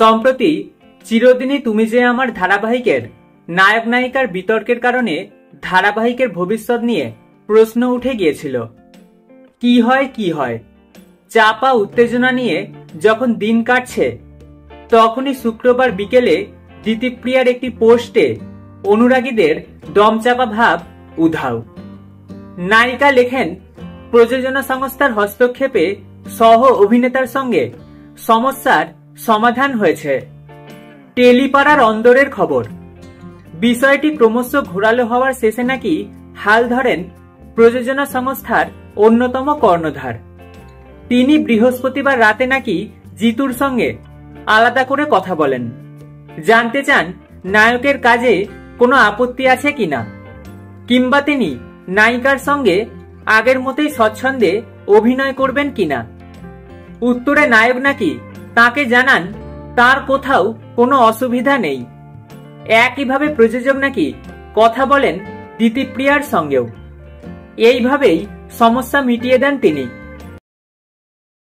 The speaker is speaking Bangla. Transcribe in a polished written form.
সম্প্রতি চিরদিনই তুমি যে আমার ধারাবাহিকের নায়ক নায়িকার বিতর্কের কারণে ধারাবাহিকের ভবিষ্যৎ নিয়ে প্রশ্ন উঠে গিয়েছিল। কি হয় চাপা উত্তেজনা নিয়ে যখন দিন কাটছে, তখনই শুক্রবার বিকেলে দিতিপ্রিয়ার একটি পোস্টে অনুরাগীদের দমচাপা ভাব উধাও। নায়িকা লেখেন, প্রযোজনা সংস্থার হস্তক্ষেপে সহ অভিনেতার সঙ্গে সমস্যার সমাধান হয়েছে। টেলিপাড়ার অন্দরের খবর, বিষয়টি ক্রমশ ঘোরালো হওয়ার শেষে নাকি হাল ধরেন প্রযোজনা সংস্থার অন্যতম কর্ণধার। তিনি বৃহস্পতিবার রাতে নাকি জিতুর সঙ্গে আলাদা করে কথা বলেন, জানতে চান নায়কের কাজে কোনো আপত্তি আছে কিনা, কিংবা তিনি নায়িকার সঙ্গে আগের মতোই স্বচ্ছন্দে অভিনয় করবেন কিনা। উত্তরে নায়ক নাকি তাকে জানান তার কোথাও কোনো অসুবিধা নেই। একইভাবে প্রযোজক নাকি কথা বলেন দিতিপ্রিয়ার সঙ্গেও। এইভাবেই সমস্যা মিটিয়ে দেন তিনি।